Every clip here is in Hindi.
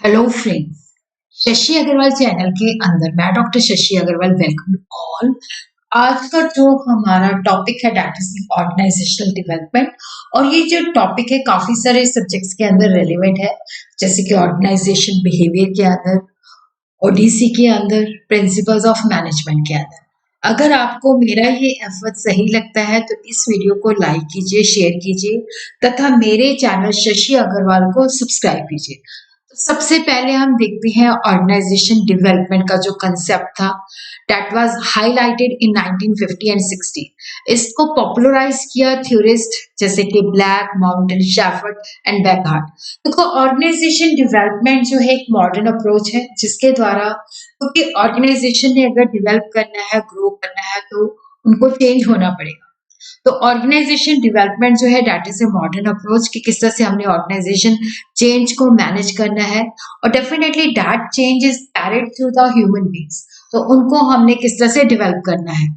Hello friends, Shashi Agarwal channel के अंदर मैं doctor Shashi Agarwal welcome all. आज का जो हमारा टॉपिक है दैट इज ऑर्गेनाइजेशनल डेवलपमेंट। और ये जो टॉपिक है काफी सारे सब्जेक्ट्स के अंदर रेलिवेंट है, जैसे कि ऑर्गेनाइजेशन बिहेवियर के अंदर, ओडीसी के अंदर, प्रिंसिपल्स ऑफ मैनेजमेंट के अंदर। अगर आपको मेरा ये एफर्ट सही लगता है तो इस वीडियो को लाइक कीजिए, शेयर कीजिए तथा मेरे चैनल शशि अग्रवाल को सब्सक्राइब कीजिए। तो सबसे पहले हम देखते हैं ऑर्गेनाइजेशन डेवलपमेंट का जो कंसेप्ट था, that was highlighted in 1950 and 60। इसको पॉपुलराइज किया थ्योरिस्ट जैसे कि ब्लैक, माउंटेन, शैफर्ड एंड बैकहार्ट। देखो, ऑर्गेनाइजेशन डेवलपमेंट जो है एक मॉडर्न अप्रोच है जिसके द्वारा, क्योंकि ऑर्गेनाइजेशन ने अगर डेवलप करना है, ग्रो करना है, तो उनको चेंज होना पड़ेगा। तो ऑर्गेनाइजेशन डेवलपमेंट जो है that is a modern approach कि किस तरह से हमने ऑर्गेनाइजेशन चेंज को मैनेज करना है, और definitely that change is carried through the human beings. तो उनको हमने किस तरह से डेवलप करना है।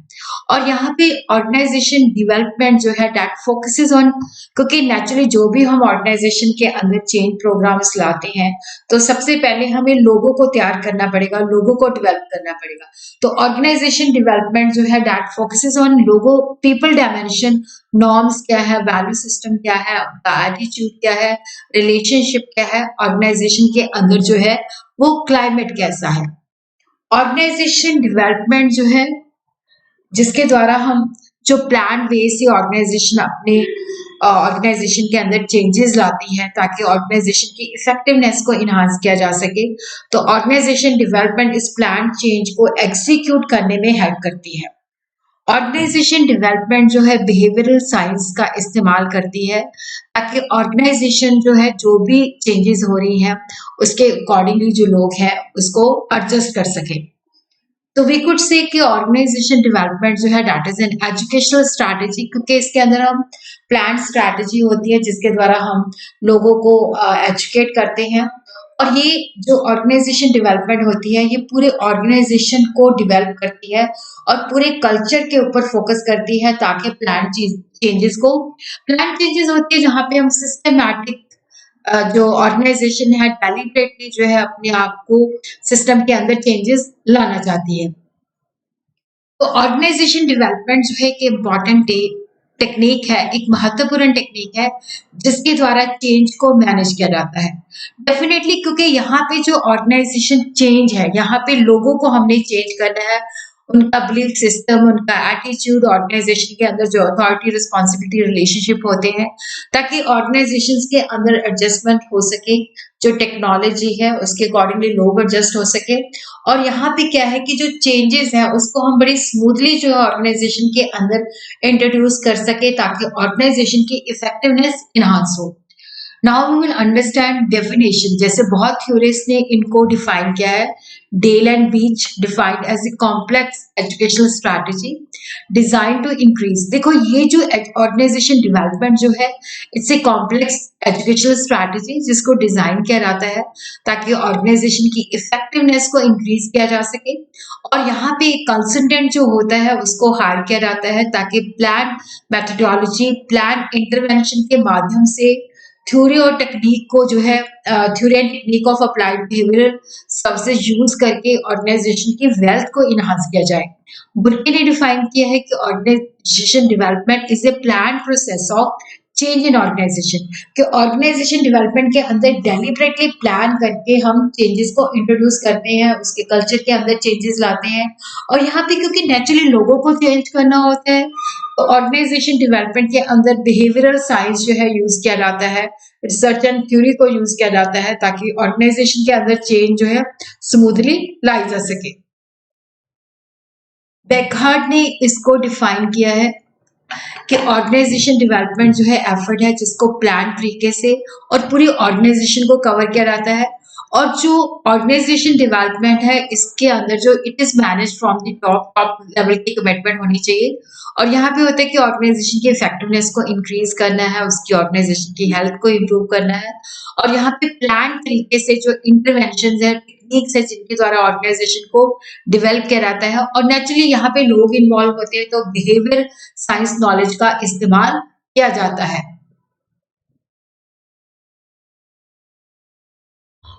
और यहाँ पे ऑर्गेनाइजेशन डेवलपमेंट जो है दैट फोकसेस ऑन, क्योंकि नेचुरली जो भी हम ऑर्गेनाइजेशन के अंदर चेंज प्रोग्राम्स लाते हैं तो सबसे पहले हमें लोगों को तैयार करना पड़ेगा, लोगों को डेवलप करना पड़ेगा। तो ऑर्गेनाइजेशन डेवलपमेंट जो है दैट फोकसेस ऑन लोगों, पीपल डायमेंशन, नॉर्म्स क्या है, वैल्यू सिस्टम क्या है, उनका एटीट्यूड क्या है, रिलेशनशिप क्या है, ऑर्गेनाइजेशन के अंदर जो है वो क्लाइमेट कैसा है। ऑर्गेनाइजेशन डेवलपमेंट जो है जिसके द्वारा हम जो प्लान वे से ऑर्गेनाइजेशन अपने ऑर्गेनाइजेशन के अंदर चेंजेस लाती है ताकि ऑर्गेनाइजेशन की इफेक्टिवनेस को इन्हांस किया जा सके। तो ऑर्गेनाइजेशन डेवलपमेंट इस प्लान चेंज को एग्जीक्यूट करने में हेल्प करती है। ऑर्गेनाइजेशन डेवलपमेंट जो है बिहेवियरल साइंस का इस्तेमाल करती है ताकि ऑर्गेनाइजेशन जो है जो भी चेंजेस हो रही हैं उसके अकॉर्डिंगली जो लोग हैं उसको एडजस्ट कर सके। तो वी कुड से कि ऑर्गेनाइजेशन डेवलपमेंट जो है that is an educational strategy, क्योंकि इसके अंदर हम प्लान स्ट्रैटेजी होती है जिसके द्वारा हम लोगों को एजुकेट करते हैं। और ये जो ऑर्गेनाइजेशन डेवलपमेंट होती है ये पूरे ऑर्गेनाइजेशन को डेवलप करती है और पूरे कल्चर के ऊपर फोकस करती है ताकि प्लान चेंजेस होती है जहाँ पे हम सिस्टमैटिक, जो ऑर्गेनाइजेशन है डेलिबरेटली जो है अपने आप को सिस्टम के अंदर चेंजेस लाना चाहती है। तो ऑर्गेनाइजेशन डेवलपमेंट जो है एक इम्पॉर्टेंट टेक्निक है, एक महत्वपूर्ण टेक्निक है जिसके द्वारा चेंज को मैनेज किया जाता है। डेफिनेटली, क्योंकि यहाँ पे जो ऑर्गेनाइजेशन चेंज है यहाँ पे लोगों को हमने चेंज करना है, उनका बिलीफ सिस्टम, उनका एटीट्यूड, ऑर्गेनाइजेशन के अंदर जो अथॉरिटी रिस्पॉन्सिबिलिटी रिलेशनशिप होते हैं, ताकि ऑर्गेनाइजेशंस के अंदर एडजस्टमेंट हो सके, जो टेक्नोलॉजी है उसके अकॉर्डिंगली लोग एडजस्ट हो सके। और यहाँ पे क्या है कि जो चेंजेस है उसको हम बड़ी स्मूथली जो है ऑर्गेनाइजेशन के अंदर इंट्रोड्यूस कर सके ताकि ऑर्गेनाइजेशन की इफेक्टिवनेस इनहांस हो। Now we will understand definition, जैसे बहुत थ्योरिस्ट ने इनको डिफाइन किया है। Dale and Beach defined as a complex educational strategy design to increase. देखो, ये जो ऑर्गेनाइजेशन डेवलपमेंट जो है it's a complex educational strategy जिसको डिजाइन किया जाता है ताकि ऑर्गेनाइजेशन की इफेक्टिवनेस को इंक्रीज किया जा सके। और यहाँ पे कंसल्टेंट जो होता है उसको हायर किया जाता है ताकि प्लान मेथोडोलॉजी, प्लान इंटरवेंशन के माध्यम से थ्योरी और टेक्निक को जो है, theory and technique of applied behavioural services use करके ऑर्गेनाइजेशन की वेल्थ को इनहांस किया जाए। बुर्के ने डिफाइन किया है कि organisation development is a plan process of change in organisation, कि ऑर्गेनाइजेशन डेवलपमेंट के अंदर डेलिबरेटली प्लान करके हम चेंजेस को इंट्रोड्यूस करते हैं, उसके कल्चर के अंदर चेंजेस लाते हैं। और यहाँ पे क्योंकि नेचुरली लोगों को चेंज करना होता है तो ऑर्गेनाइजेशन डेवलपमेंट के अंदर बिहेवियरल साइंस जो है यूज किया जाता है, रिसर्च एंड थ्योरी को यूज किया जाता है ताकि ऑर्गेनाइजेशन के अंदर चेंज जो है स्मूथली लाई जा सके। बेकहार्ट ने इसको डिफाइन किया है कि ऑर्गेनाइजेशन डेवलपमेंट जो है एफर्ट है जिसको प्लान तरीके से और पूरी ऑर्गेनाइजेशन को कवर किया जाता है। और जो ऑर्गेनाइजेशन डेवलपमेंट है इसके अंदर जो it is manage from the top top level की कमिटमेंट होनी चाहिए। और यहाँ पे होता है कि ऑर्गेनाइजेशन की इफेक्टिवनेस को इंक्रीज करना है, उसकी ऑर्गेनाइजेशन की हेल्थ को इम्प्रूव करना है। और यहाँ पे प्लान तरीके से जो इंटरवेंशन है, टेक्निक्स है जिनके द्वारा ऑर्गेनाइजेशन को डेवलप किया जाता है। और नेचुरली यहाँ पे लोग इन्वॉल्व होते हैं तो बिहेवियर साइंस नॉलेज का इस्तेमाल किया जाता है।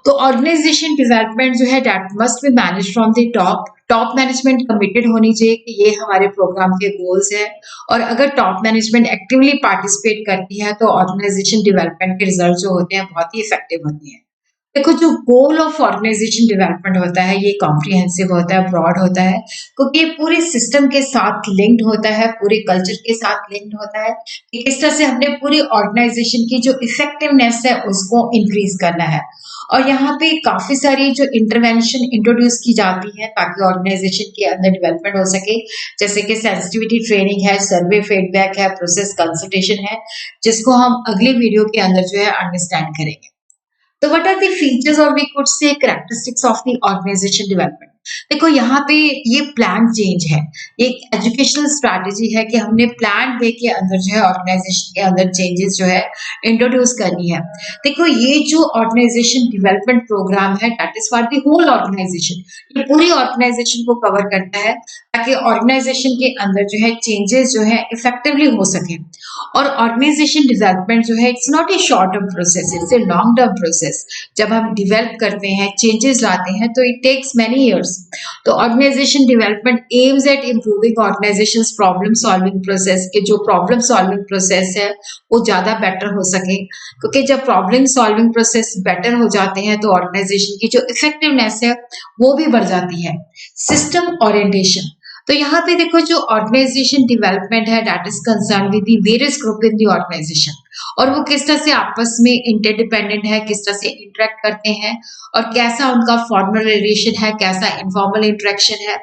तो ऑर्गेनाइजेशन डेवलपमेंट जो है that must be manage from the top. Top management committed होनी चाहिए कि ये हमारे प्रोग्राम के गोल्स है, और अगर टॉप मैनेजमेंट एक्टिवली पार्टिसिपेट करती है तो ऑर्गेनाइजेशन डेवलपमेंट के रिजल्ट जो होते हैं बहुत ही इफेक्टिव होते हैं। देखो, जो गोल ऑफ ऑर्गेनाइजेशन डेवलपमेंट होता है ये कॉम्प्रिहेंसिव होता है, ब्रॉड होता है, क्योंकि ये पूरे सिस्टम के साथ लिंक्ड होता है, पूरे कल्चर के साथ लिंक्ड होता है कि किस तरह से हमने पूरी ऑर्गेनाइजेशन की जो इफेक्टिवनेस है उसको इंक्रीज करना है। और यहाँ पे काफी सारी जो इंटरवेंशन इंट्रोड्यूस की जाती है ताकि ऑर्गेनाइजेशन के अंदर डेवलपमेंट हो सके, जैसे कि सेंसिटिविटी ट्रेनिंग है, सर्वे फीडबैक है, प्रोसेस कंसल्टेशन है, जिसको हम अगले वीडियो के अंदर जो है अंडरस्टैंड करेंगे। तो व्हाट आर द फीचर्स और we could say characteristics of the organisation development. देखो, यहाँ पे ये प्लान चेंज है, एक एजुकेशनल स्ट्रैटेजी है कि हमने प्लान वे के अंदर जो है ऑर्गेनाइजेशन के अंदर चेंजेस जो है इंट्रोड्यूस करनी है। देखो, ये जो ऑर्गेनाइजेशन डेवलपमेंट प्रोग्राम है that is for the whole organisation, ये पूरी ऑर्गेनाइजेशन को कवर करता है ताकि ऑर्गेनाइजेशन के अंदर जो है चेंजेस जो है इफेक्टिवली हो सके। और ऑर्गेनाइजेशन डेवलपमेंट जो है it's not a short term process, it's a long term process. जब हम डेवलप करते हैं, चेंजेस लाते हैं, तो इट टेक्स मेनी इयर्स। तो organisation development aims at improving organisation problem solving process, के जो प्रॉब्लम सॉल्विंग प्रोसेस है वो ज्यादा बेटर हो सके, क्योंकि जब प्रॉब्लम सॉल्विंग प्रोसेस बेटर हो जाते हैं तो ऑर्गेनाइजेशन की जो इफेक्टिवनेस है वो भी बढ़ जाती है। सिस्टम ओरिएंटेशन, तो यहाँ पे देखो, जो ऑर्गेनाइजेशन डेवलपमेंट है that is concern with the various group in the organisation, और वो किस तरह से आपस में इंटरडिपेंडेंट है, किस तरह से इंटरेक्ट करते हैं, और कैसा उनका फॉर्मल रिलेशन है, कैसा इनफॉर्मल इंटरेक्शन है,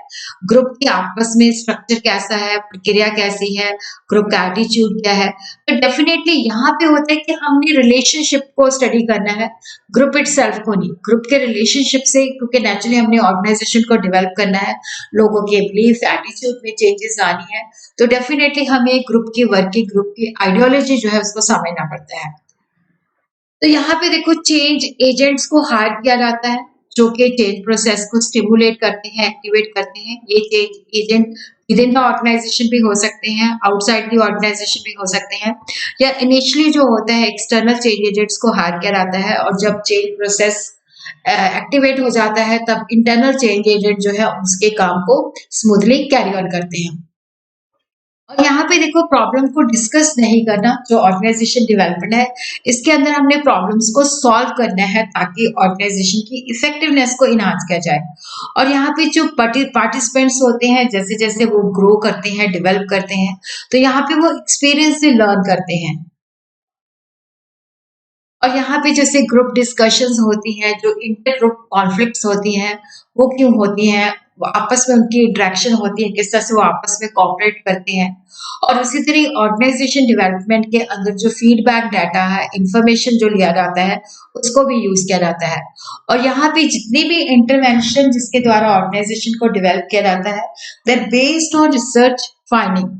ग्रुप की आपस में स्ट्रक्चर कैसा है, प्रक्रिया कैसी है, ग्रुप का एटीट्यूड क्या है। तो डेफिनेटली यहाँ पे होता है कि हमने रिलेशनशिप को स्टडी करना है, ग्रुप इटसेल्फ को नहीं, ग्रुप के रिलेशनशिप से, क्योंकि नेचुरली हमने ऑर्गेनाइजेशन को डेवलप करना है, लोगों के बिलीफ एटीट्यूड में चेंजेस लानी है, तो डेफिनेटली हमें ग्रुप की वर्किंग, ग्रुप की आइडियोलॉजी जो है उसको समझना पड़ता है। तो यहाँ पे देखो, चेंज एजेंट्स को हायर किया जाता है जो कि चेंज प्रोसेस को स्टिमुलेट करते हैं, एक्टिवेट करते हैं। ये change agent within the organisation भी हो सकते हैं, आउटसाइड द ऑर्गेनाइजेशन भी हो सकते हैं, या इनिशियली जो होता है एक्सटर्नल चेंज एजेंट्स को हायर किया जाता है, और जब चेंज प्रोसेस एक्टिवेट हो जाता है तब इंटरनल चेंज एजेंट जो है उसके काम को स्मूथली कैरी ऑन करते हैं। और यहाँ पे देखो, प्रॉब्लम को डिस्कस नहीं करना, जो ऑर्गेनाइजेशन डेवलपमेंट है इसके अंदर हमने प्रॉब्लम्स को सॉल्व करना है ताकि ऑर्गेनाइजेशन की इफेक्टिवनेस को इनहांस किया जाए। और यहाँ पे जो पार्टिसिपेंट्स होते हैं, जैसे जैसे वो ग्रो करते हैं, डेवलप करते हैं, तो यहाँ पे वो एक्सपीरियंस से लर्न करते हैं। और यहाँ पे जैसे ग्रुप डिस्कशंस होती हैं, जो इंटर ग्रुप कॉन्फ्लिक्ट्स होती हैं, वो क्यों होती हैं, वो आपस में उनकी इंटरेक्शन होती है, किस तरह से वो आपस में कोऑपरेट करते हैं। और उसी तरह ऑर्गेनाइजेशन डेवलपमेंट के अंदर जो फीडबैक डाटा है, इंफॉर्मेशन जो लिया जाता है, उसको भी यूज किया जाता है। और यहाँ पे जितनी भी इंटरवेंशन जिसके द्वारा ऑर्गेनाइजेशन को डेवलप किया जाता है, that based on research finding.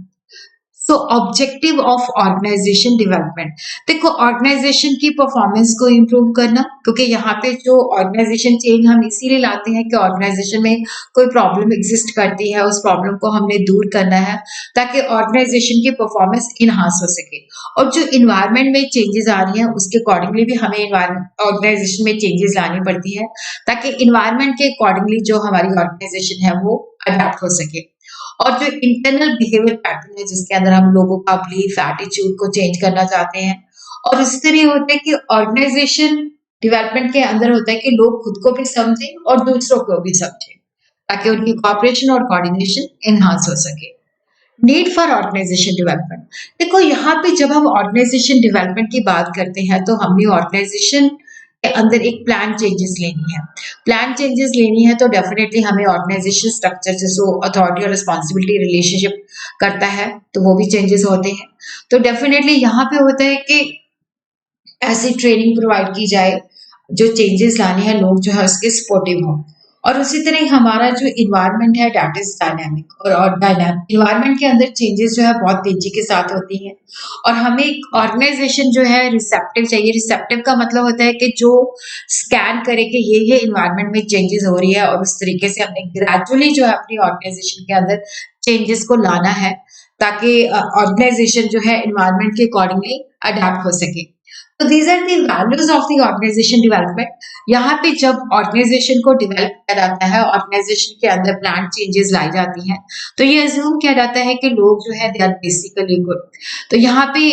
So objective of organisation development, देखो ऑर्गेनाइजेशन की परफॉर्मेंस को इम्प्रूव करना, क्योंकि यहाँ पे जो ऑर्गेनाइजेशन चेंज हम इसीलिए लाते हैं कि ऑर्गेनाइजेशन में कोई प्रॉब्लम एग्जिस्ट करती है, उस प्रॉब्लम को हमने दूर करना है ताकि ऑर्गेनाइजेशन की परफॉर्मेंस इनहांस हो सके। और जो इन्वायरमेंट में चेंजेस आ रही हैं उसके अकॉर्डिंगली भी हमें ऑर्गेनाइजेशन में चेंजेस लानी पड़ती है ताकि इन्वायरमेंट के अकॉर्डिंगली जो हमारी ऑर्गेनाइजेशन है वो अडेप्ट हो सके। और जो इंटरनल बिहेवियर पैटर्न है जिसके अंदर हम लोगों का बिलीफ एटीट्यूड को चेंज करना चाहते हैं, और इस तरह होता है कि ऑर्गेनाइजेशन डेवलपमेंट के अंदर होता है कि लोग खुद को भी समझें और दूसरों को भी समझें ताकि उनकी कॉपरेशन और कोऑर्डिनेशन एनहांस हो सके। नीड फॉर ऑर्गेनाइजेशन डेवलपमेंट, देखो यहाँ पे जब हम ऑर्गेनाइजेशन डेवलपमेंट की बात करते हैं तो हमने ऑर्गेनाइजेशन के अंदर एक प्लान चेंजेस लेनी है। प्लान चेंजेस लेनी है तो डेफिनेटली हमें ऑर्गेनाइजेशन स्ट्रक्चर जैसे अथॉरिटी और रिस्पॉन्सिबिलिटी रिलेशनशिप करता है तो वो भी चेंजेस होते हैं। तो डेफिनेटली यहाँ पे होता है कि ऐसी ट्रेनिंग प्रोवाइड की जाए जो चेंजेस लाने हैं, लोग जो है उसके सपोर्टिव हों। और उसी तरह हमारा जो इन्वायरमेंट है दैट इज डायनामिक, और डायनामिक इन्वायरमेंट के अंदर चेंजेस जो है बहुत तेजी के साथ होती हैं। और हमें एक ऑर्गेनाइजेशन जो है रिसेप्टिव चाहिए। रिसेप्टिव का मतलब होता है कि जो स्कैन करे कि ये इन्वायरमेंट में चेंजेस हो रही है और उस तरीके से हमने ग्रेजुअली जो है अपनी ऑर्गेनाइजेशन के अंदर चेंजेस को लाना है ताकि ऑर्गेनाइजेशन जो है इन्वायरमेंट के अकॉर्डिंगली अडेप्ट हो सके। तो these are the values of the organisation development. यहाँ पे जब ऑर्गेनाइजेशन को डेवलप किया जाता है, ऑर्गेनाइजेशन के अंदर प्लान चेंजेस लाई जाती हैं, तो ये अज्यूम किया जाता है कि लोग जो है दे आर बेसिकली गुड। तो यहाँ पे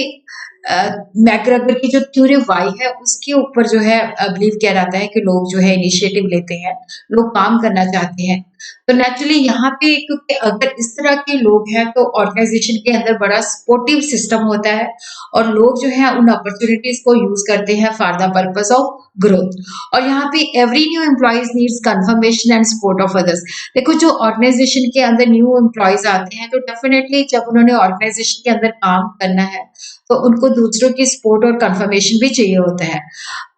मैकग्रेगर की जो थ्योरी वाई है उसके ऊपर जो है बिलीव किया जाता है कि लोग जो है इनिशिएटिव लेते हैं, लोग काम करना चाहते हैं। तो नेचुरली यहाँ पे क्योंकि अगर इस तरह के लोग हैं तो ऑर्गेनाइजेशन के अंदर बड़ा सपोर्टिव सिस्टम होता है और लोग जो है उन अपॉर्चुनिटीज को यूज करते हैं for the purpose of growth. और यहाँ पे every new employees needs confirmation and support of others. देखो जो ऑर्गेनाइजेशन के अंदर न्यू एम्प्लॉयज आते हैं तो डेफिनेटली जब उन्होंने ऑर्गेनाइजेशन के अंदर काम करना है तो उनको दूसरों की सपोर्ट और कंफर्मेशन भी चाहिए होता है।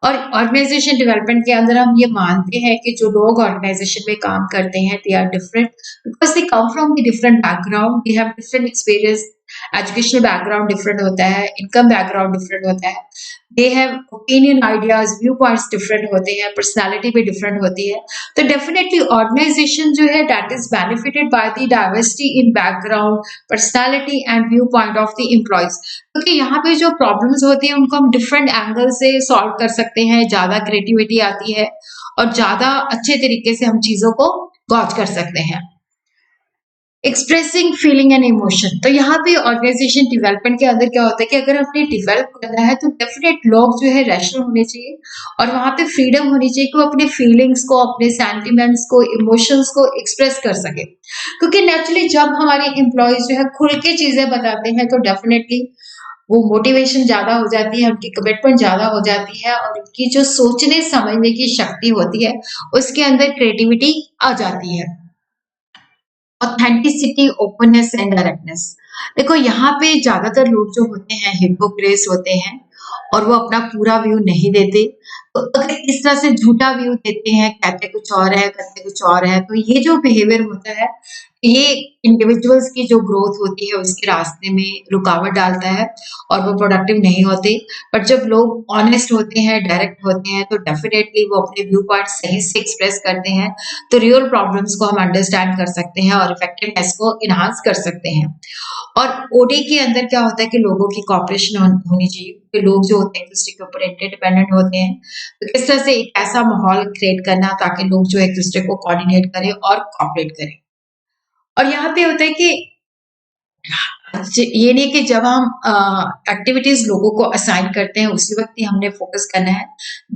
और ऑर्गेनाइजेशन डेवलपमेंट के अंदर हम ये मानते हैं कि जो लोग ऑर्गेनाइजेशन में काम करते हैं they are different because they come from the different background, they have different experience, educational background different होता है, इनकम बैकग्राउंड डिफरेंट होता है, they have opinion, ideas, view points different होते हैं, पर्सनालिटी भी डिफरेंट होती है। तो डेफिनेटली ऑर्गेनाइजेशन जो है that is benefited by the diversity in background, personality and view point of the employees. क्योंकि यहाँ पे जो प्रॉब्लम्स होती हैं उनको हम डिफरेंट एंगल से सॉल्व कर सकते हैं, ज्यादा क्रिएटिविटी आती है और ज्यादा अच्छे तरीके से हम चीजों को गॉज कर सकते हैं। Expressing feeling and emotion. तो यहाँ पे ऑर्गेनाइजेशन डेवलपमेंट के अंदर क्या होता है कि अगर हमने डेवलप करना है तो डेफिनेट लोग जो है रैशनल होने चाहिए और वहां पे फ्रीडम होनी चाहिए कि वो अपने फीलिंग्स को, अपने सेंटिमेंट्स को, इमोशंस को एक्सप्रेस कर सके। क्योंकि नेचुरली जब हमारे एम्प्लॉयज जो है खुल के चीजें बताते हैं तो डेफिनेटली वो मोटिवेशन ज्यादा हो जाती है, उनकी कमिटमेंट ज्यादा हो जाती है और उनकी जो सोचने समझने की शक्ति होती है उसके अंदर क्रिएटिविटी आ जाती है। Authenticity, openness and directness. देखो यहाँ पे ज्यादातर लोग जो होते हैं हिपोक्रेट्स होते हैं और वो अपना पूरा व्यू नहीं देते। तो अगर इस तरह से झूठा व्यू देते हैं, कहते कुछ और है, करते कुछ और है, तो ये जो बिहेवियर होता है ये इंडिविजुअल्स की जो ग्रोथ होती है उसके रास्ते में रुकावट डालता है और वो प्रोडक्टिव नहीं होते। बट जब लोग ऑनेस्ट होते हैं, डायरेक्ट होते हैं, तो डेफिनेटली वो अपने व्यू पॉइंट सही से एक्सप्रेस करते हैं, तो रियल प्रॉब्लम्स को हम अंडरस्टैंड कर सकते हैं और इफेक्टिवनेस को इनहांस कर सकते हैं। और ओडी के अंदर क्या होता है कि लोगों की कॉपरेशन होनी चाहिए क्योंकि लोग जो होते हैं एक दूसरे के ऊपर इंटरडिपेंडेंट होते हैं। तो किस तरह से एक ऐसा माहौल क्रिएट करना ताकि लोग जो एक दूसरे को कोऑर्डिनेट करें और कॉपरेट करें। और यहाँ पे होता है कि ये नहीं कि जब हम एक्टिविटीज लोगों को असाइन करते हैं उसी वक्त ही हमने फोकस करना है,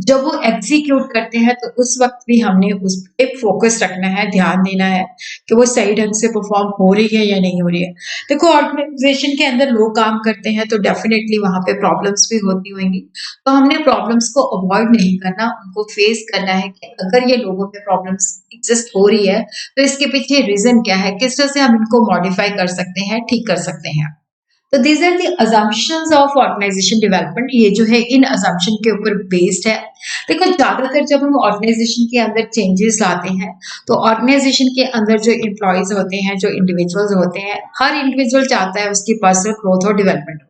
जब वो एग्जीक्यूट करते हैं तो उस वक्त भी हमने उस पर फोकस रखना है, ध्यान देना है कि वो सही ढंग से परफॉर्म हो रही है या नहीं हो रही है। देखो ऑर्गेनाइजेशन के अंदर लोग काम करते हैं तो डेफिनेटली वहां पे प्रॉब्लम्स भी होती होंगी, तो हमने प्रॉब्लम्स को अवॉइड नहीं करना, उनको फेस करना है कि अगर ये लोगों पे प्रॉब्लम्स एग्जिस्ट हो रही है तो इसके पीछे रीजन क्या है, किस तरह से हम इनको मॉडिफाई कर सकते हैं, ठीक कर सकते हैं। तो these are the assumptions of organisation development. ये जो है इन अजम्पशन के ऊपर बेस्ड है। देखो ज्यादातर जब हम ऑर्गेनाइजेशन के अंदर चेंजेस लाते हैं तो ऑर्गेनाइजेशन के अंदर जो एम्प्लॉयज होते हैं, जो इंडिविजुअल्स होते हैं, हर इंडिविजुअल चाहता है उसकी पर्सनल ग्रोथ और डेवलपमेंट हो।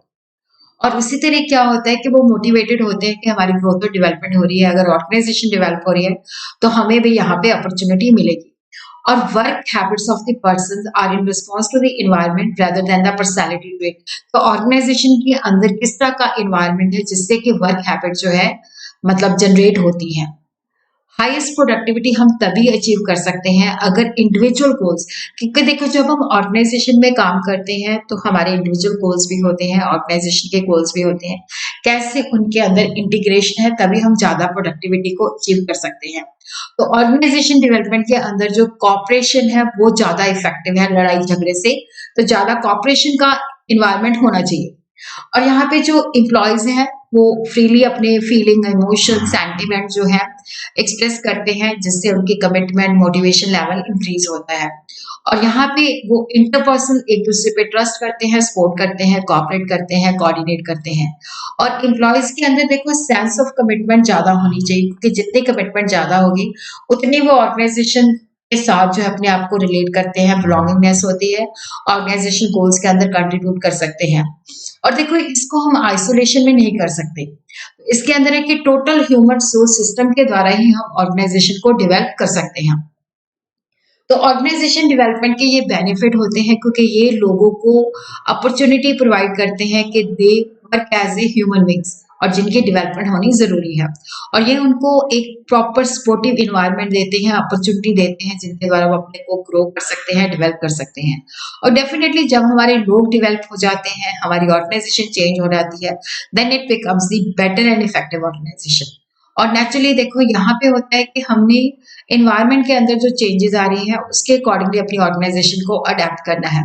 और उसी तरह क्या होता है कि वो मोटिवेटेड होते हैं कि हमारी ग्रोथ और डेवलपमेंट हो रही है, अगर ऑर्गेनाइजेशन डेवलप हो रही है तो हमें भी यहाँ पे अपॉर्चुनिटी मिलेगी। और work habits of the person are in response to the environment rather than the personality to it. तो ऑर्गेनाइजेशन के अंदर किस तरह का इन्वायरमेंट है जिससे कि वर्क हैबिट जो है मतलब जनरेट होती है। हाईएस्ट प्रोडक्टिविटी हम तभी अचीव कर सकते हैं अगर इंडिविजुअल गोल्स, क्योंकि देखो जब हम ऑर्गेनाइजेशन में काम करते हैं तो हमारे इंडिविजुअल गोल्स भी होते हैं, ऑर्गेनाइजेशन के गोल्स भी होते हैं, कैसे उनके अंदर इंटीग्रेशन है तभी हम ज्यादा प्रोडक्टिविटी को अचीव कर सकते हैं। तो ऑर्गेनाइजेशन डेवलपमेंट के अंदर जो कॉपरेशन है वो ज्यादा इफेक्टिव है लड़ाई झगड़े से, तो ज्यादा कॉपरेशन का इन्वायरमेंट होना चाहिए। और यहाँ पे जो एम्प्लॉयज हैं वो फ्रीली अपने फीलिंग, इमोशन, सेंटिमेंट जो है एक्सप्रेस करते हैं जिससे उनकी कमिटमेंट, मोटिवेशन लेवल इंक्रीज होता है। और यहाँ पे वो इंटरपर्सनल एक दूसरे पे ट्रस्ट करते हैं, सपोर्ट करते हैं, कोऑपरेट करते हैं, कोऑर्डिनेट करते हैं। और एम्प्लॉयज के अंदर देखो सेंस ऑफ कमिटमेंट ज्यादा होनी चाहिए क्योंकि जितनी कमिटमेंट ज्यादा होगी उतनी वो ऑर्गेनाइजेशन के साथ जो है अपने आप को रिलेट करते हैं, बिलोंगिंगनेस होती है, ऑर्गेनाइजेशन गोल्स के अंदर कंट्रीब्यूट कर सकते हैं। और देखो इसको हम आइसोलेशन में नहीं कर सकते, इसके अंदर है कि टोटल ह्यूमन सोर्स सिस्टम के द्वारा ही हम ऑर्गेनाइजेशन को डेवलप कर सकते हैं। तो ऑर्गेनाइजेशन डेवलपमेंट के ये बेनिफिट होते हैं क्योंकि ये लोगों को अपॉर्चुनिटी प्रोवाइड करते हैं कि they work as a human beings. और जिनकी डेवलपमेंट होनी ज़रूरी है। और ये उनको एक प्रॉपर सपोर्टिव इन्वायरमेंट देते हैं, अपॉर्चुनिटी देते हैं, जिनके द्वारा वो अपने को ग्रो कर सकते हैं, डेवलप कर सकते हैं। और डेफिनेटली जब हमारे लोग डेवलप हो जाते हैं, हमारी ऑर्गेनाइजेशन चेंज हो जाती है, then it becomes the better and effective organisation. और नेचुरली देखो यहाँ पे होता है कि हमने एनवायरनमेंट के अंदर जो चेंजेस आ रही हैं उसके अकॉर्डिंगली अपनी ऑर्गेनाइजेशन को अडेप्ट करना है।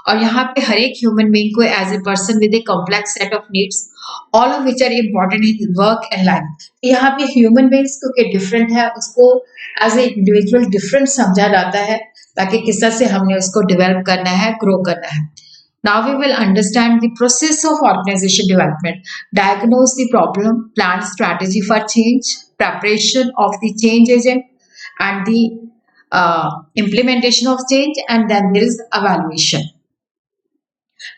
और यहाँ पे हर एक ह्यूमन बीइंग को as a person with a complex set of needs, all of which are important in work and life. यहाँ पे ह्यूमन बीइंग्स क्योंकि डिफरेंट है, उसको एज ए इंडिविजुअल डिफरेंट समझा जाता है, ताकि किस तरह से हमने उसको डेवलप करना है, ग्रो करना है। Now we will understand the process of organization development, diagnose the problem, plan strategy for change, preparation of the change agent, and the implementation of change, and then there is evaluation.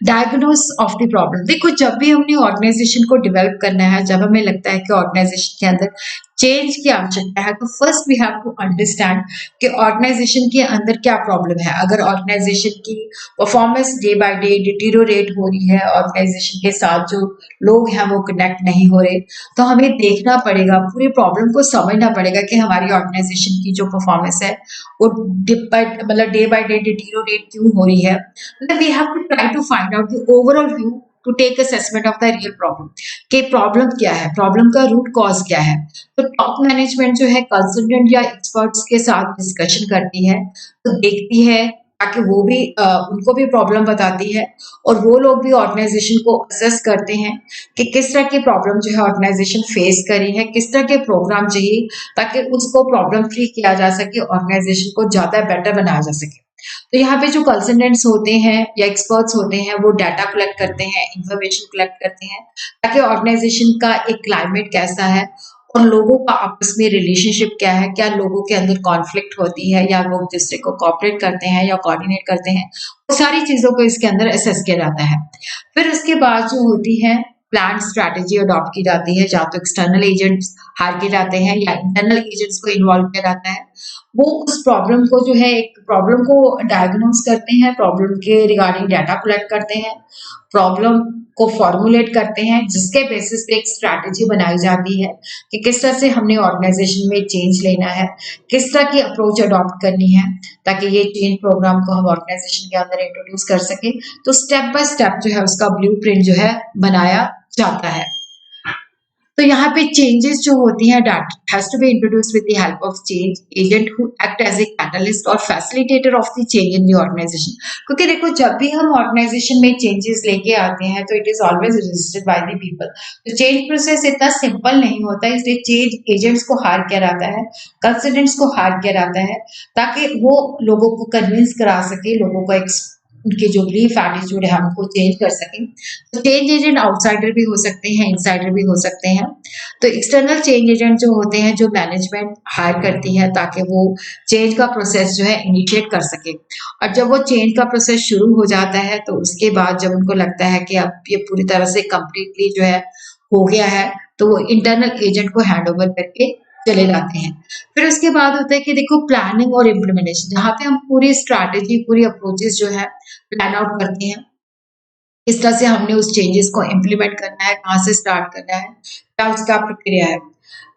Diagnose of the problem. देखो जब भी हमने ऑर्गेनाइजेशन को डेवलप करना है, जब हमें लगता है कि ऑर्गेनाइजेशन के अंदर चेंज की आवश्यकता है, तो first we have to understand कि ऑर्गेनाइजेशन के अंदर क्या प्रॉब्लम है। अगर ऑर्गेनाइजेशन की performance day by day deteriorate हो रही है, ऑर्गेनाइजेशन के साथ जो लोग हैं वो कनेक्ट नहीं हो रहे, तो हमें देखना पड़ेगा, पूरी प्रॉब्लम को समझना पड़ेगा कि हमारी ऑर्गेनाइजेशन की जो परफॉर्मेंस है वो मतलब डे बाय डे डिटीरियोरेट क्यों हो रही है। मतलब we have to try to find out the overall view to take assessment of the real problem, कि प्रॉब्लम क्या है, प्रॉब्लम का रूट कॉज क्या है। तो टॉप मैनेजमेंट जो है कंसल्टेंट या एक्सपर्ट्स के साथ डिस्कशन करती है, तो देखती है, ताकि वो भी उनको भी प्रॉब्लम बताती है, और वो लोग भी ऑर्गेनाइजेशन को असेस करते हैं कि किस तरह की प्रॉब्लम जो है ऑर्गेनाइजेशन फेस कर रही है, किस तरह के प्रोग्राम चाहिए ताकि उसको प्रॉब्लम फ्री किया जा सके, ऑर्गेनाइजेशन को ज्यादा बेटर बनाया जा सके। तो यहाँ पे जो कंसल्टेंट्स होते हैं या एक्सपर्ट्स होते हैं, वो डाटा कलेक्ट करते हैं, इंफॉर्मेशन कलेक्ट करते हैं, ताकि ऑर्गेनाइजेशन का एक क्लाइमेट कैसा है और लोगों का आपस में रिलेशनशिप क्या है, क्या लोगों के अंदर कॉन्फ्लिक्ट होती है या वो दूसरे को कोऑपरेट करते हैं या कोऑर्डिनेट करते हैं, वो सारी चीजों को इसके अंदर असेस किया जाता है। फिर उसके बाद जो होती है प्लान स्ट्रैटेजी अडॉप्ट की जाती है, जहाँ तो एक्सटर्नल एजेंट्स हायर किए जाते हैं या इंटरनल एजेंट्स को इन्वॉल्व किया जाता है। वो उस प्रॉब्लम को जो है, एक प्रॉब्लम को डायग्नोस करते हैं, प्रॉब्लम के रिगार्डिंग डाटा कलेक्ट करते हैं, प्रॉब्लम को फॉर्मुलेट करते हैं, जिसके बेसिस पे एक स्ट्रैटेजी बनाई जाती है कि किस तरह से हमने ऑर्गेनाइजेशन में चेंज लेना है, किस तरह की अप्रोच अडॉप्ट करनी है, ताकि ये चेंज प्रोग्राम को हम ऑर्गेनाइजेशन के अंदर इंट्रोड्यूस कर सके। तो स्टेप बाय स्टेप जो है उसका ब्लूप्रिंट जो है बनाया जाता है। तो यहाँ पे चेंजेस जो होती हैं, that has to be introduced with the help of change agent who act as a catalyst और facilitator of the change in the organisation. क्योंकि देखो जब भी हम ऑर्गेनाइजेशन में चेंजेस लेके आते हैं, तो it is always resisted by the people. तो चेंज प्रोसेस इतना सिंपल नहीं होता, इसलिए चेंज एजेंट्स को हायर किया जाता है, कंसल्टेंट्स को हायर किया जाता है, ताकि वो लोगों को कन्विंस करा सके, लोगों को उनके जो बिलीफ एटीट्यूड है हमको चेंज कर सकें। तो चेंज एजेंट आउटसाइडर भी हो सकते हैं, इनसाइडर भी हो सकते हैं। तो एक्सटर्नल चेंज एजेंट जो होते हैं, जो मैनेजमेंट हायर करती है ताकि वो चेंज का प्रोसेस जो है इनिशिएट कर सके। और जब वो चेंज का प्रोसेस शुरू हो जाता है, तो उसके बाद जब उनको लगता है कि अब ये पूरी तरह से कंप्लीटली जो है हो गया है, तो वो इंटरनल एजेंट को हैंड ओवर करके चले जाते हैं। फिर उसके बाद होता है कि देखो प्लानिंग और इम्प्लीमेंटेशन, जहाँ पे हम पूरी स्ट्रैटेजी, पूरी अप्रोचेस जो है प्लान आउट करते हैं, किस तरह से हमने उस चेंजेस को इम्प्लीमेंट करना है, कहाँ से स्टार्ट करना है, क्या उसका प्रक्रिया है।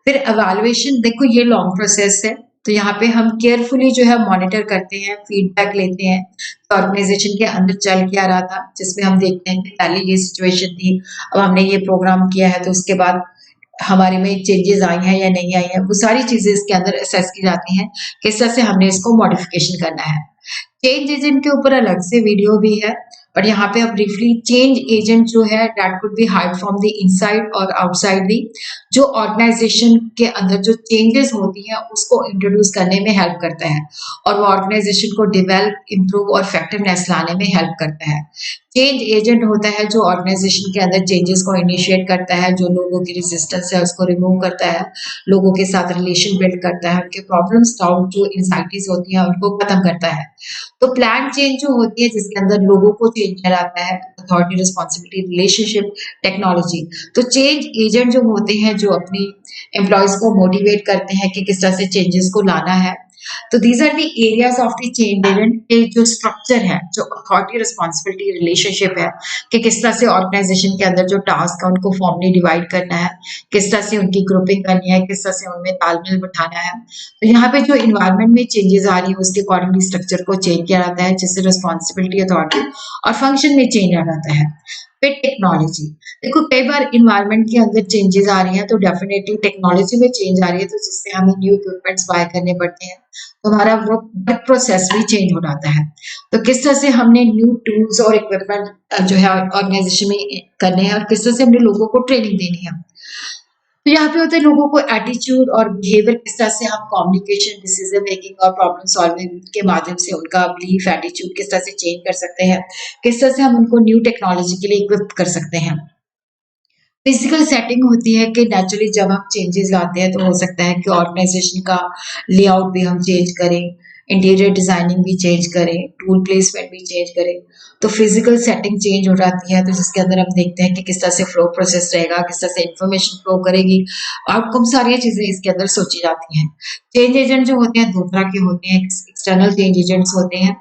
फिर एवेल्युएशन, देखो ये लॉन्ग प्रोसेस है, तो यहाँ पे हम केयरफुली जो है मॉनिटर करते हैं, फीडबैक लेते हैं तो ऑर्गेनाइजेशन के अंदर चल क्या रहा था, जिसमें हम देखते हैं कि पहले ये सिचुएशन थी, अब हमने ये प्रोग्राम किया है, तो उसके बाद हमारे में चेंजेस आई हैं या नहीं आई हैं, वो सारी चीजें इसके अंदर असेस की जाती हैं, किस तरह से हमने इसको मॉडिफिकेशन करना है। चेंज एजेंट के ऊपर अलग से वीडियो भी है, बट यहाँ पे अब ब्रीफली चेंज एजेंट जो है that could be hide from the inside और आउटसाइड दी, जो ऑर्गेनाइजेशन के अंदर जो चेंजेस होती हैं उसको इंट्रोड्यूस करने में हेल्प करता है, और वो ऑर्गेनाइजेशन को डेवलप, इम्प्रूव और इफेक्टिवनेस लाने में हेल्प करता है। चेंज एजेंट होता है जो ऑर्गेनाइजेशन के अंदर चेंजेस को इनिशिएट करता है, जो लोगों की रेजिस्टेंस है उसको रिमूव करता है, लोगों के साथ रिलेशन बिल्ड करता है, उनके प्रॉब्लम्स, डाउट, जो एंजाइटीज होती हैं उनको खत्म करता है। तो प्लान चेंज जो होती है, जिसके अंदर लोगों को चेंज कराता है, अथॉरिटी, रिस्पॉन्सिबिलिटी, रिलेशनशिप, टेक्नोलॉजी। तो चेंज एजेंट जो होते हैं, जो अपनी एम्प्लॉयज को मोटिवेट करते हैं कि किस तरह से चेंजेस को लाना है, तो these are the areas of the change agent के जो स्ट्रक्चर है, जो अथॉरिटी रिस्पॉन्सिबिलिटी रिलेशनशिप है कि किस तरह से ऑर्गेनाइजेशन के अंदर जो टास्क है उनको फॉर्मली डिवाइड करना है, किस तरह से उनकी ग्रुपिंग करनी है, किस तरह से उनमें तालमेल बिठाना है। तो यहाँ पे जो इन्वायरमेंट में चेंजेस आ रही है उसके अकॉर्डिंगली स्ट्रक्चर को चेंज किया जाता है, जिससे रिस्पॉन्सिबिलिटी अथॉरिटी और फंक्शन में चेंज आ जाता है। फिर टेक्नोलॉजी, देखो कई बार इन्वायरमेंट के अंदर चेंजेस आ रही हैं तो डेफिनेटली टेक्नोलॉजी में चेंज आ रही है, तो जिससे हमें न्यू इक्विपमेंट्स बाय करने पड़ते हैं, तो हमारा वर्क प्रोसेस भी चेंज हो जाता है। तो किस तरह से हमने न्यू टूल्स और इक्विपमेंट जो है ऑर्गेनाइजेशन में करने हैं और किस तरह से हमने लोगों को ट्रेनिंग देनी है। तो यहाँ पे होता है लोगों को एटीट्यूड और बिहेवियर, किस तरह से हम कम्युनिकेशन, डिसीजन मेकिंग और प्रॉब्लम सॉल्विंग के माध्यम से उनका बिलीफ एटीट्यूड किस तरह से चेंज कर सकते हैं, किस तरह से हम उनको न्यू टेक्नोलॉजी के लिए इक्विप कर सकते हैं। फिजिकल सेटिंग होती है कि नेचुरली जब हम चेंजेस लाते हैं तो हो सकता है कि ऑर्गेनाइजेशन का लेआउट भी हम चेंज करें, इंटीरियर डिजाइनिंग भी चेंज करें, टूल प्लेसमेंट भी चेंज करें। तो फिजिकल सेटिंग चेंज हो जाती है, तो जिसके अंदर हम देखते हैं कि किस तरह से फ्लो प्रोसेस रहेगा, किस तरह से इंफॉर्मेशन फ्लो करेगी, आउटकम, सारी चीजें इसके अंदर सोची जाती हैं। चेंज एजेंट जो होते हैं दो तरह के होते हैं, एक्सटर्नल चेंज एजेंट्स होते हैं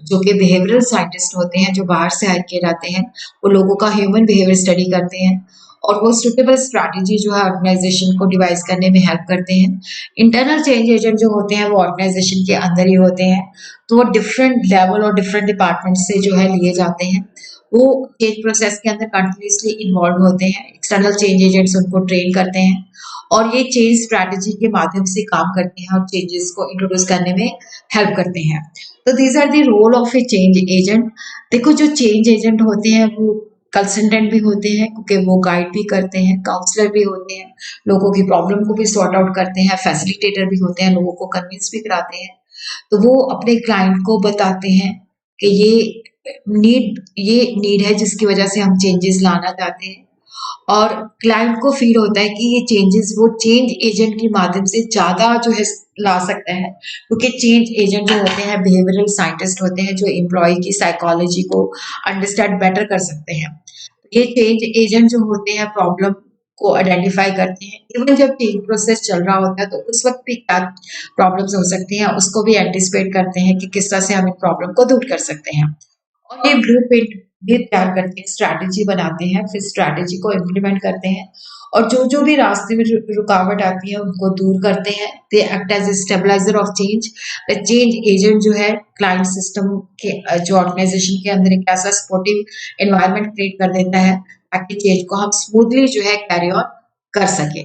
जो कि बिहेवियरल साइंटिस्ट होते हैं, जो बाहर से हायर किए जाते हैं, वो लोगों का ह्यूमन बिहेवियर स्टडी करते हैं और वो सुटेबल स्ट्रैटेजी जो है ऑर्गेनाइजेशन को डिवाइस करने में हेल्प करते हैं। इंटरनल चेंज एजेंट जो होते हैं वो ऑर्गेनाइजेशन के अंदर ही होते हैं, तो वो डिफरेंट लेवल और डिफरेंट डिपार्टमेंट से जो है लिए जाते हैं। वो चेंज प्रोसेस के अंदर कंटिन्यूसली इन्वॉल्व होते हैं, एक्सटर्नल चेंज एजेंट्स उनको ट्रेन करते हैं और ये चेंज स्ट्रैटेजी के माध्यम से काम करते हैं और चेंजेस को इंट्रोड्यूस करने में हेल्प करते हैं। तो these are the role of a change agent. देखो जो चेंज एजेंट होते हैं वो कंसल्टेंट भी होते हैं क्योंकि वो गाइड भी करते हैं, काउंसलर भी होते हैं, लोगों की प्रॉब्लम को भी सॉर्ट आउट करते हैं, फैसिलिटेटर भी होते हैं, लोगों को कन्विंस भी कराते हैं। तो वो अपने क्लाइंट को बताते हैं कि ये नीड है जिसकी वजह से हम चेंजेस लाना चाहते हैं और क्लाइंट को फील होता है कि ये चेंजेस वो चेंज एजेंट के माध्यम से ज़्यादा जो है ला सकता है, क्योंकि चेंज एजेंट जो होते हैं बिहेवियरल साइंटिस्ट होते हैं जो एम्प्लॉय की साइकोलॉजी को अंडरस्टैंड बेटर कर सकते हैं। ये चेंज एजेंट जो होते हैं प्रॉब्लम को आइडेंटिफाई करते हैं, इवन जब चेंज प्रोसेस चल रहा होता है तो उस वक्त भी क्या प्रॉब्लम्स हो सकती हैं उसको भी एंटिसिपेट करते हैं कि किस तरह से हम इन प्रॉब्लम को दूर कर सकते हैं। और ये ब्लूप्रिंट भी तैयार करते हैं, स्ट्रैटेजी बनाते हैं, फिर स्ट्रैटेजी को इम्प्लीमेंट करते हैं और जो भी रास्ते में रुकावट आती है उनको दूर करते हैं। They act as a stabiliser of change. The change agent जो है क्लाइंट सिस्टम के जो ऑर्गेनाइजेशन के अंदर एक ऐसा सपोर्टिव एनवायरनमेंट क्रिएट कर देता है ताकि चेंज को हम स्मूथली जो है कैरी ऑन कर सके।